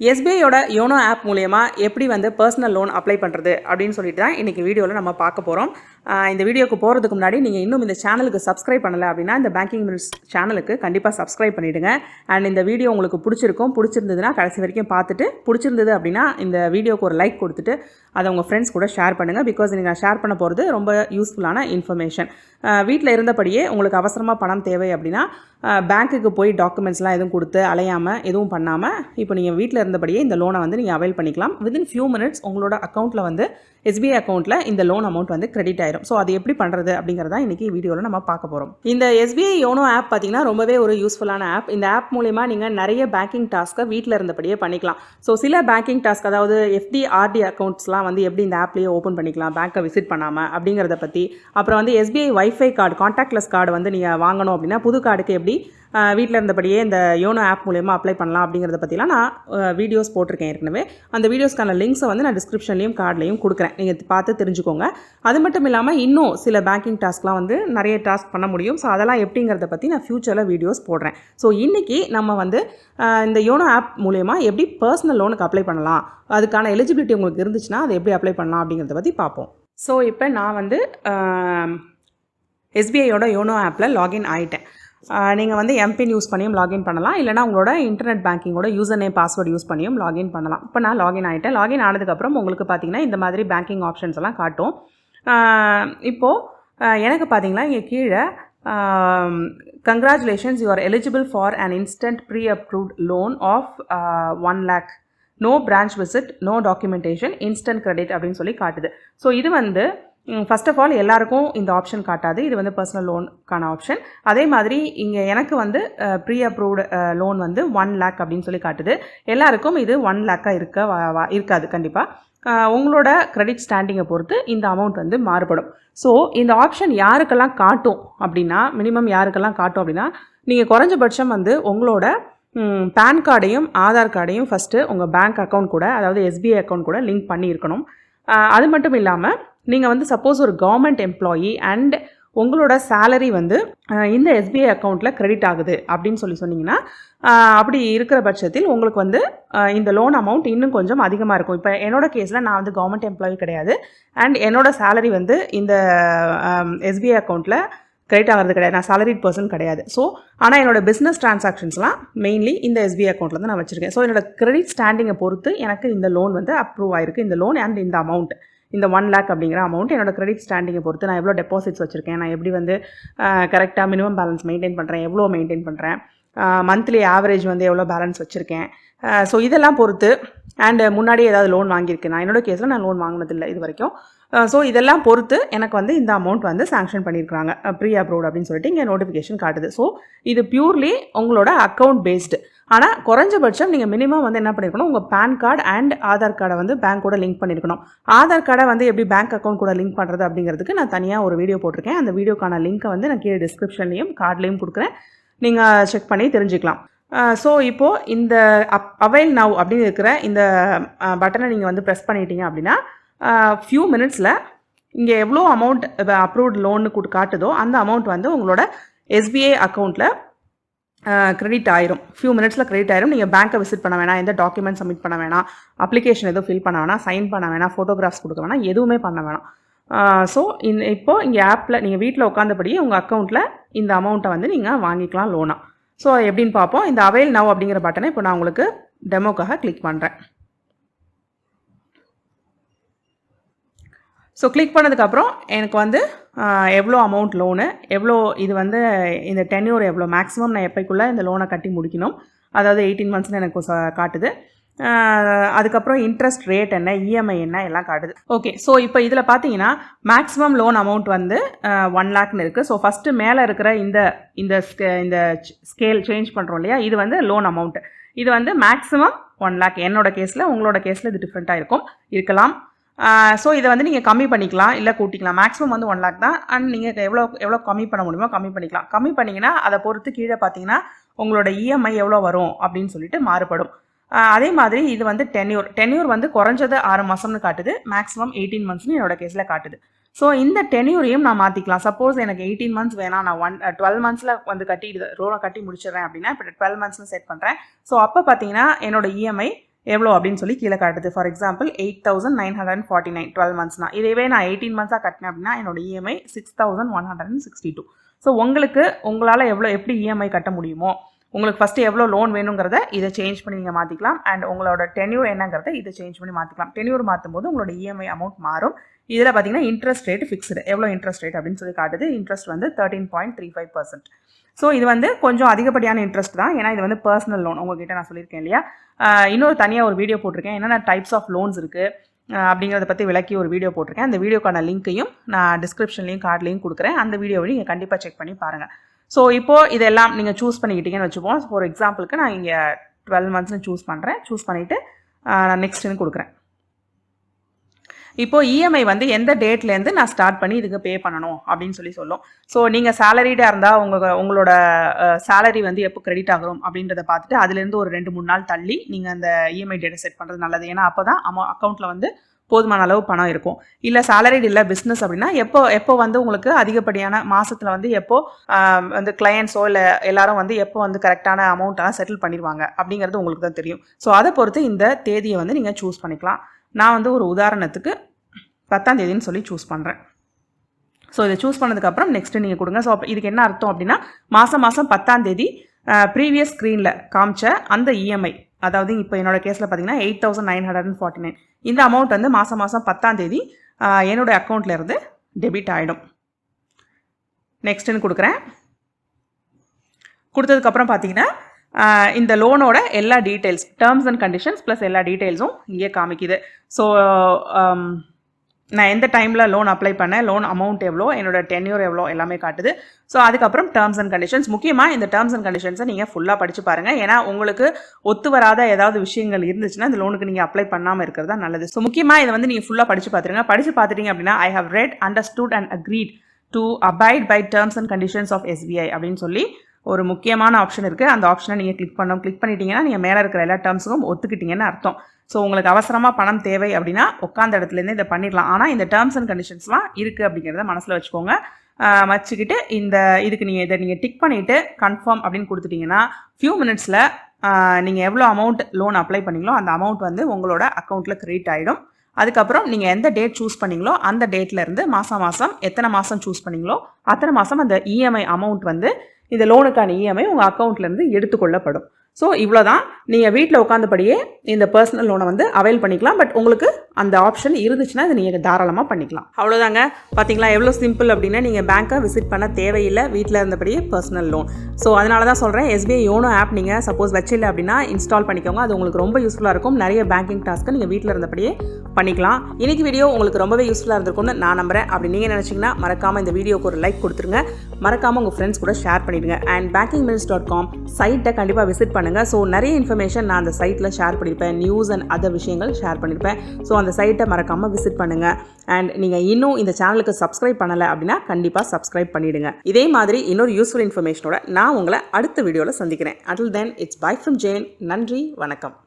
SBI யோட YONO app மூலமா எப்படி வந்து பர்சனல் லோன் அப்ளை பண்ணுறது அப்படின்னு சொல்லிட்டு தான் இன்றைக்கி வீடியோவில் நம்ம பார்க்க போகிறோம். இந்த வீடியோக்கு போகிறதுக்கு முன்னாடி நீங்கள் இன்னும் இந்த சேனலுக்கு சப்ஸ்கிரைப் பண்ணலை அப்படின்னா இந்த பேங்கிங் மினிட்ஸ் சேனலுக்கு கண்டிப்பாக சப்ஸ்கிரைப் பண்ணிவிடுங்க. அண்ட் இந்த வீடியோ உங்களுக்கு பிடிச்சிருந்ததுன்னா கடைசி வரைக்கும் பார்த்துட்டு பிடிச்சிருந்தது அப்படின்னா இந்த வீடியோக்கு ஒரு லைக் கொடுத்துட்டு அதை உங்கள் ஃப்ரெண்ட்ஸ் கூட ஷேர் பண்ணுங்கள். பிகாஸ் நீங்கள் ஷேர் பண்ண போகிறது ரொம்ப யூஸ்ஃபுல்லான இன்ஃபர்மேஷன். வீட்டில் இருந்தபடியே உங்களுக்கு அவசரமாக பணம் தேவை அப்படின்னா பேங்க்குக்கு போய் டாக்குமெண்ட்ஸ்லாம் எதுவும் கொடுத்து அலையாமல் எதுவும் பண்ணாமல் இப்போ நீங்கள் வீட்டில் இருந்தபடியே இந்த லோனை வந்து நீங்கள் அவைல் பண்ணிக்கலாம். வித்தின் ஃபியூ மினிட்ஸ் உங்களோட அக்கௌண்ட்டில் வந்து SBI அக்கௌண்ட்டில் இந்த லோன் அமௌண்ட் வந்து கிரெடிட் ஆயிரும். ஸோ அது எப்படி பண்ணுறது அப்படிங்கிறதா இன்றைக்கி வீடியோவில் நம்ம பார்க்க போகிறோம். இந்த SBI யோனோ ஆப் பார்த்திங்கன்னா ரொம்பவே ஒரு யூஸ்ஃபுல்லான ஆப். இந்த ஆப் மூலிமா நீங்கள் நிறைய பேங்கிங் டாஸ்க்கை வீட்டில் இருந்தபடியே பண்ணிக்கலாம். ஸோ சில பேங்கிங் டாஸ்க், அதாவது FD RD அக்கௌண்ட்ஸ்லாம் வந்து எப்படி இந்த ஆப்லேயே ஓப்பன் பண்ணிக்கலாம் பேங்க்கை விசிட் பண்ணாமல் அப்படிங்கிறத பற்றி, அப்புறம் வந்து SBI wifi card, contactless card வந்து நீங்கள் வாங்கணும் அப்படின்னா புது கார்டுக்கு எப்படி வீட்டில் இருந்தபடியே இந்த யோனோ ஆப் மூலமா அப்ளை பண்ணலாம் அப்படிங்கிறத பற்றிலாம் நான் வீடியோஸ் போட்டிருக்கேன் ஏற்கனவே. அந்த வீடியோஸ்க்கான லிங்க்ஸை வந்து நான் டிஸ்கிரிப்ஷன்லையும் கார்ட்லையும் கொடுக்குறேன், நீங்கள் பார்த்து தெரிஞ்சுக்கோங்க. அது மட்டும் இல்லாமல் இன்னும் சில பேங்கிங் டாஸ்க்லாம் வந்து நிறைய டாஸ்க் பண்ண முடியும். ஸோ அதெல்லாம் எப்படிங்கிறத பற்றி நான் ஃப்யூச்சரில் வீடியோஸ் போடுறேன். ஸோ இன்றைக்கி நம்ம வந்து இந்த யோனோ ஆப் மூலமா எப்படி பர்சனல் லோனுக்கு அப்ளை பண்ணலாம், அதுக்கான எலிஜிபிலிட்டி உங்களுக்கு இருந்துச்சுன்னா அதை எப்படி அப்ளை பண்ணலாம் அப்படிங்கிறத பற்றி பார்ப்போம். ஸோ இப்போ நான் வந்து SBIயோட யோனோ ஆப்பில் லாகின் ஆகிட்டேன். நீங்கள் வந்து எம்பின் யூஸ் பண்ணியும் லாகின் பண்ணலாம், இல்லைனா உங்களோட இன்டர்நெட் பேங்கிங்கோட யூசர் நேம் பாஸ்வேர்டு யூஸ் பண்ணியும் லாகின் பண்ணலாம். இப்போ நான் லாகின் ஆகிட்டேன். லாகின் ஆனதுக்கப்புறம் உங்களுக்கு பார்த்தீங்கன்னா இந்த மாதிரி பேங்கிங் ஆப்ஷன்ஸ் எல்லாம் காட்டும். இப்போது எனக்கு பார்த்தீங்கன்னா இங்கே கீழே congratulations, you are eligible for an instant pre approved loan of 1 lakh, no branch visit, no documentation, instant credit அப்படின்னு சொல்லி காட்டுது. ஸோ இது வந்து ஃபர்ஸ்ட் ஆஃப் ஆல் எல்லாருக்கும் இந்த ஆப்ஷன் காட்டாது. இது வந்து பர்சனல் லோனுக்கான ஆப்ஷன். அதே மாதிரி இங்கே எனக்கு வந்து ப்ரீ அப்ரூவ்டு லோன் வந்து 1 lakh அப்படின்னு சொல்லி காட்டுது. எல்லாருக்கும் இது 1 lakh இருக்காது கண்டிப்பாக. உங்களோட கிரெடிட் ஸ்டாண்டிங்கை பொறுத்து இந்த அமௌண்ட் வந்து மாறுபடும். ஸோ இந்த ஆப்ஷன் யாருக்கெல்லாம் காட்டும் அப்படின்னா, மினிமம் யாருக்கெல்லாம் காட்டும் அப்படின்னா, நீங்கள் குறைஞ்சபட்சம் வந்து உங்களோட பேன் கார்டையும் ஆதார் கார்டையும் ஃபஸ்ட்டு உங்கள் பேங்க் அக்கௌண்ட் கூட, அதாவது SBI அக்கௌண்ட் கூட லிங்க் பண்ணியிருக்கணும். அது மட்டும் இல்லாமல் நீங்கள் வந்து சப்போஸ் ஒரு கவர்மெண்ட் எம்ப்ளாயி அண்ட் உங்களோட சேலரி வந்து இந்த SBI அக்கௌண்ட்டில் கிரெடிட் ஆகுது அப்படின்னு சொன்னீங்கன்னா, அப்படி இருக்கிற பட்சத்தில் உங்களுக்கு வந்து இந்த லோன் அமௌண்ட் இன்னும் கொஞ்சம் அதிகமாக இருக்கும். இப்போ என்னோட கேஸில் நான் வந்து கவர்மெண்ட் எம்ப்ளாயி கிடையாது அண்ட் என்னோட சேலரி வந்து இந்த SBI அக்கௌண்ட்டில் கிரெடிட் ஆகிறது கிடையாது. நான் சேலரிட் பர்சன் கிடையாது. ஸோ ஆனால் என்னோட பிஸ்னஸ் ட்ரான்சாக்ஷன்ஸ்லாம் மெயின்லி இந்த SBI அக்கௌண்ட்டில் தான் நான் வச்சுருக்கேன். ஸோ என்னோட கிரெடிட் ஸ்டாண்டிங்கை பொறுத்து எனக்கு இந்த லோன் வந்து அப்ரூவ் ஆகிருக்கு. இந்த லோன் அண்ட் இந்த அமௌண்ட், இந்த 1 lakh அப்படிங்கிற அமௌண்ட் என்னோட கிரெடிட் ஸ்டாண்டிங்கை பொறுத்து, நான் எவ்வளோ டெபாசிட்ஸ் வச்சுருக்கேன், நான் எப்படி வந்து கரெக்டாக மினிமம் பேலன்ஸ் மெயின்டைன் பண்ணுறேன், எவ்வளோ மெயின்டைன் பண்ணுறேன், மந்த்லி ஆவரேஜ் வந்து எவ்வளோ பேலன்ஸ் வச்சுருக்கேன், ஸோ இதெல்லாம் பொறுத்து, அண்ட் முன்னாடி ஏதாவது லோன் வாங்கியிருக்கேன். நான் என்னோட கேஸில் நான் லோன் வாங்கினதில்லை இது வரைக்கும். ஸோ இதெல்லாம் பொறுத்து எனக்கு வந்து இந்த அமௌண்ட் வந்து சாங்ஷன் பண்ணியிருக்காங்க ப்ரீ அப்ரூவ்ட் அப்படின்னு சொல்லிட்டு இங்கே நோட்டிஃபிகேஷன் காட்டுது. ஸோ இது பியூர்லி உங்களோட அக்கௌண்ட் பேஸ்டு. ஆனால் குறைஞ்சபட்சம் நீங்கள் மினிமம் வந்து என்ன பண்ணியிருக்கணும், உங்கள் பேன் கார்டு அண்ட் ஆதார் கார்டை வந்து பேங்க் கூட லிங்க் பண்ணியிருக்கணும். ஆதார் கார்டை வந்து எப்படி பேங்க் அக்கௌண்ட் கூட லிங்க் பண்ணுறது அப்படிங்கிறதுக்கு நான் தனியாக ஒரு வீடியோ போட்டிருக்கேன். அந்த வீடியோக்கான லிங்க்கை வந்து நான் கீழே டிஸ்கிரிப்ஷன்லையும் கார்ட்லேயும் கொடுக்குறேன், நீங்கள் செக் பண்ணி தெரிஞ்சுக்கலாம். ஸோ இப்போது இந்த அவைல் நவ் அப்படின்னு இருக்கிற இந்த பட்டனை நீங்கள் வந்து ப்ரெஸ் பண்ணிட்டீங்க அப்படின்னா ஃபியூ மினிட்ஸில் இங்கே எவ்வளோ அமௌண்ட் அப்ரூவ்ட் லோன்னு காட்டுதோ அந்த அமௌண்ட் வந்து உங்களோட SBI அக்கௌண்ட்டில் கிரெடிட் ஆயிரும். ஃபியூ மினிட்ஸில் கிரெடிட் ஆயிரும். நீங்கள் பேங்க்கை விசிட் பண்ண வேணாம், எந்த டாக்குமெண்ட் சப்மிட் பண்ண வேணாம், அப்ளிகேஷன் எதுவும் ஃபில் பண்ண வேணாம், சைன் பண்ண வேணாம், ஃபோட்டோகிராஃப்ஸ் கொடுக்க வேணாம், எதுவுமே பண்ண வேணாம். ஸோ இப்போது இங்கே ஆப்பில் நீங்கள் வீட்டில் உட்காந்தபடியே உங்கள் அக்கௌண்ட்டில் இந்த அமௌண்ட்டை வந்து நீங்கள் வாங்கிக்கலாம் லோனாக. ஸோ எப்படின்னு பார்ப்போம். இந்த அவைல் நவ் அப்படிங்கிற பட்டனை இப்போ நான் உங்களுக்கு டெமோக்காக கிளிக் பண்ணுறேன். ஸோ கிளிக் பண்ணதுக்கப்புறம் எனக்கு வந்து எவ்வளோ அமௌண்ட் லோனு, எவ்வளோ இது வந்து இந்த டென்யூர் எவ்வளோ, மேக்ஸிமம் நான் எப்போக்குள்ளே இந்த லோனை கட்டி முடிக்கணும், அதாவது 18 monthsனு எனக்கு காட்டுது. அதுக்கப்புறம் இன்ட்ரெஸ்ட் ரேட் என்ன, EMI என்ன எல்லாம் காட்டுது. ஓகே, ஸோ இப்போ இதில் பார்த்தீங்கன்னா மேக்ஸிமம் லோன் அமௌண்ட் வந்து 1 lakhன்னு இருக்குது. ஸோ ஃபஸ்ட்டு மேலே இருக்கிற இந்த ஸ்கேல் சேஞ்ச் பண்ணுறோம் இல்லையா, இது வந்து லோன் அமௌண்ட். இது வந்து மேக்ஸிமம் 1 lakh. என்னோட கேஸில், உங்களோட கேஸில் இது டிஃப்ரெண்ட்டாக இருக்கலாம். ஸோ இதை வந்து நீங்கள் கம்மி பண்ணிக்கலாம், இல்லை கூட்டிக்கலாம். மேக்ஸிமம் வந்து 1 lakh தான். அண்ட் நீங்கள் எவ்வளோ கம்மி பண்ண முடியுமோ கம்மி பண்ணிக்கலாம். கம்மி பண்ணிங்கன்னா அதை பொறுத்து கீழே பார்த்தீங்கன்னா உங்களோட EMI எவ்வளோ வரும் அப்படின்னு சொல்லிட்டு மாறுபடும். அதே மாதிரி இது வந்து டென்யூர் வந்து குறைஞ்சது 6 மாதம்னு காட்டுது, மேக்ஸிமம் 18 monthsனு என்னோட கேஸில் காட்டுது. ஸோ இந்த டென்யூரையும் நான் மாற்றிக்கலாம். சப்போஸ் எனக்கு 18 months வேணாம், நான் 12 monthsல வந்து லோனை கட்டி முடிச்சிடுறேன் அப்படின்னா இப்போ 12 monthsனு செட் பண்ணுறேன். ஸோ அப்போ பார்த்தீங்கன்னா என்னோட EMI எவ்வளோ அப்படின்னு சொல்லி கீழே காட்டுது. ஃபார் எக்ஸாம்பிள் 8,949 12 மந்த்ஸ்னா, இதேவே நான் 18 மந்த்ஸாக கட்டினேன் அப்படின்னா என்னோட இஎம்ஐ 6,162. ஸோ உங்களால் எப்படி இஎம்ஐ கட்ட முடியுமோ, உங்களுக்கு ஃபஸ்ட்டு எவ்வளோ லோன் வேணுங்கிறத இதை சேஞ்ச் பண்ணி நீங்கள் மாற்றிக்கலாம். அண்ட் உங்களோட டென்யூர் என்னங்கிறத இதை சேஞ்ச் பண்ணி மாற்றிக்கலாம். டென்யூர் மாற்றும் போது உங்களோட இஎம்ஐ அமௌண்ட் மாறும். இதில் பார்த்தீங்கன்னா இன்ட்ரெஸ்ட் ரேட் ஃபிக்ஸ்டு, எவ்வளோ இன்ட்ரெஸ்ட் ரேட் அப்படின்னு சொல்லி காட்டுது. இன்ட்ரெஸ்ட் வந்து 13.35%. ஸோ இது வந்து கொஞ்சம் அதிகப்படியான இன்ட்ரெஸ்ட் தான், ஏன்னா இது வந்து பர்சனல் லோன். உங்ககிட்ட நான் சொல்லியிருக்கேன் இல்லையா, இன்னொரு தனியாக ஒரு வீடியோ போட்டிருக்கேன், என்னென்ன டைப்ஸ் ஆஃப் லோன்ஸ் இருக்குது அப்படிங்கிறத பற்றி விளக்கி ஒரு வீடியோ போட்டிருக்கேன். அந்த வீடியோக்கான லிங்க்கையும் நான் டிஸ்கிரிப்ஷன்லையும் கார்ட்லையும் கொடுக்குறேன். அந்த வீடியோவை நீங்கள் கண்டிப்பாக செக் பண்ணி பாருங்கள். ஸோ இப்போது இதெல்லாம் நீங்கள் சூஸ் பண்ணிக்கிட்டீங்கன்னு வச்சுப்போம். ஃபார் எக்ஸாம்பிளுக்கு நான் இங்கே 12 மந்த்ஸ்னு சூஸ் பண்ணுறேன். சூஸ் பண்ணிவிட்டு நான் நெக்ஸ்ட்டுன்னு கொடுக்குறேன். இப்போது இஎம்ஐ வந்து எந்த டேட்லேருந்து நான் ஸ்டார்ட் பண்ணி இதுக்கு பே பண்ணணும் அப்படின்னு சொல்லும். ஸோ நீங்கள் சேலரிடாக இருந்தால் உங்களோட சேலரி வந்து எப்போ கிரெடிட் ஆகும் அப்படின்றத பார்த்துட்டு அதுலேருந்து ஒரு 2-3 நாள் தள்ளி நீங்கள் அந்த இஎம்ஐ டேட்டை செட் பண்ணுறது நல்லது. ஏன்னா அப்போ தான் அக்கௌண்ட்டில் வந்து போதுமான அளவு பணம் இருக்கும். இல்லை சேலரிடு இல்லை பிஸ்னஸ் அப்படின்னா எப்போ வந்து உங்களுக்கு அதிகப்படியான மாதத்தில் வந்து எப்போ வந்து கிளையண்ட்ஸோ இல்லை எல்லாரும் வந்து எப்போ வந்து கரெக்டான அமௌண்ட்டெல்லாம் செட்டில் பண்ணிடுவாங்க அப்படிங்கிறது உங்களுக்கு தான் தெரியும். ஸோ அதை பொறுத்து இந்த தேதியை வந்து நீங்கள் சூஸ் பண்ணிக்கலாம். நான் வந்து ஒரு உதாரணத்துக்கு 10ஆம் தேதின்னு சொல்லி சூஸ் பண்ணுறேன். ஸோ இதை சூஸ் பண்ணதுக்கப்புறம் நெக்ஸ்ட்டு நீங்கள் கொடுங்க. ஸோ இதுக்கு என்ன அர்த்தம் அப்படின்னா, மாதம் 10ஆம் தேதி ப்ரீவியஸ் ஸ்க்ரீனில் காமிச்ச அந்த இஎம்ஐ, அதாவது இப்போ என்னோட கேஸில் பார்த்தீங்கன்னா 8,949, இந்த அமௌண்ட் வந்து மாதம் 10ஆம் தேதி என்னோடய அக்கௌண்ட்டில் இருந்து டெபிட் ஆகிடும். நெக்ஸ்ட்டுன்னு கொடுக்குறேன். கொடுத்ததுக்கப்புறம் பார்த்தீங்கன்னா இந்த லோனோட எல்லா details, terms and conditions plus எல்லா டீட்டெயில்ஸும் இங்கே காமிக்குது. ஸோ நான் எந்த டைமில் லோன் அப்ளை பண்ணேன், லோன் அமௌண்ட் எவ்வளோ, என்னோட டென்யூர் எவ்வளோ எல்லாமே காட்டுது. ஸோ அதுக்கப்புறம் டேர்ம்ஸ் அண்ட் கண்டிஷன்ஸ், முக்கியமாக இந்த டேர்ம்ஸ் அண்ட் கண்டிஷன்ஸை நீங்கள் ஃபுல்லாக படித்து பாருங்கள். ஏன்னா உங்களுக்கு ஒத்து வராத ஏதாவது விஷயங்கள் இருந்துச்சுன்னா இந்த லோனுக்கு நீங்கள் அப்ளை பண்ணாமல் இருக்கிறது தான் நல்லது. ஸோ முக்கியமாக இதை வந்து நீங்கள் ஃபுல்லாக படித்து பார்த்துருங்க. படித்து பார்த்துட்டிங்க அப்படின்னா I have read, understood and agreed to abide by terms and conditions of SBI அப்படின்னு சொல்லி ஒரு முக்கியமான ஆப்ஷன் இருக்குது. அந்த ஆப்ஷனை நீங்கள் கிளிக் பண்ணிட்டீங்கன்னா நீங்கள் மேலே இருக்கிற எல்லா டேர்ம்ஸுக்கும் ஒத்துக்கிட்டீங்கன்னு அர்த்தம். ஸோ உங்களுக்கு அவசரமாக பணம் தேவை அப்படின்னா உட்காந்த இடத்துலேருந்து இதை பண்ணிடலாம். ஆனால் இந்த டேர்ம்ஸ் அண்ட் கண்டிஷன்ஸ்லாம் இருக்குது அப்படிங்கிறத மனசில் வச்சுக்கோங்க. வச்சுக்கிட்டு இதுக்கு நீங்கள் டிக் பண்ணிவிட்டு கன்ஃபார்ம் அப்படின்னு கொடுத்துட்டிங்கன்னா ஃபியூ மினிட்ஸில் நீங்கள் எவ்வளோ அமௌண்ட் லோன் அப்ளை பண்ணிங்களோ அந்த அமௌண்ட் வந்து உங்களோட அக்கௌண்ட்டில் கிரெடிட் ஆகிடும். அதுக்கப்புறம் நீங்கள் எந்த டேட் சூஸ் பண்ணிங்களோ அந்த டேட்லேருந்து மாதம் எத்தனை மாதம் சூஸ் பண்ணிங்களோ அத்தனை மாதம் அந்த இஎம்ஐ அமௌண்ட் வந்து இந்த லோனுக்கான இஎம்ஐ உங்கள் அக்கௌண்ட்லேருந்து எடுத்துக்கொள்ளப்படும். ஸோ இவ்வளோ தான். நீங்கள் வீட்டில் உட்காந்தபடியே இந்த பர்சனல் லோனை வந்து அவைல் பண்ணிக்கலாம். பட் உங்களுக்கு அந்த ஆப்ஷன் இருந்துச்சுன்னா இதை நீங்கள் தாராளமாக பண்ணிக்கலாம். அவ்வளோதாங்க. பார்த்தீங்களா எவ்வளோ சிம்பிள் அப்படின்னு. நீங்கள் பேங்க்கை விசிட் பண்ண தேவையில்லை, வீட்டில் இருந்தபடியே பர்சனல் லோன். ஸோ அதனால தான் சொல்கிறேன், SBI YONO ஆப் நீங்கள் சப்போஸ் வச்சில்லை அப்படின்னா இன்ஸ்டால் பண்ணிக்கோங்க. அது உங்களுக்கு ரொம்ப யூஸ்ஃபுல்லாக இருக்கும். நிறைய பேங்கிங் டாஸ்க்கை நீங்கள் வீட்டில் இருந்தபடியே பண்ணிக்கலாம். இன்றைக்கி வீடியோ உங்களுக்கு ரொம்பவே யூஸ்ஃபுல்லாக இருந்திருக்கும்னு நான் நம்புகிறேன். அப்படி நீங்கள் நினச்சிங்கன்னா மறக்காமல் இந்த வீடியோக்கு ஒரு லைக் கொடுத்துருங்க. மறக்காமல் உங்கள் ஃப்ரெண்ட்ஸ் கூட ஷேர் பண்ணிவிடுங்க. அண்ட் bankingminutes.com சைட்டை கண்டிப்பாக விசிட் பண்ணுங்கள். ஸோ நிறைய இன்ஃபர்மேஷன் நான் அந்த சைட்டில் ஷேர் பண்ணியிருப்பேன். நியூஸ் அண்ட் அதர் விஷயங்கள் ஷேர் பண்ணியிருப்பேன். ஸோ அந்த சைட்டை மறக்காமல் விசிட் பண்ணுங்கள். அண்ட் நீங்கள் இன்னும் இந்த சேனலுக்கு சப்ஸ்கிரைப் பண்ணலை அப்படின்னா கண்டிப்பாக சப்ஸ்கிரைப் பண்ணிவிடுங்க. இதே மாதிரி இன்னொரு யூஸ்ஃபுல் இன்ஃபர்மேஷனோட நான் உங்களை அடுத்த வீடியோவில் சந்திக்கிறேன். Until then, it's bye from Jane. நன்றி, வணக்கம்.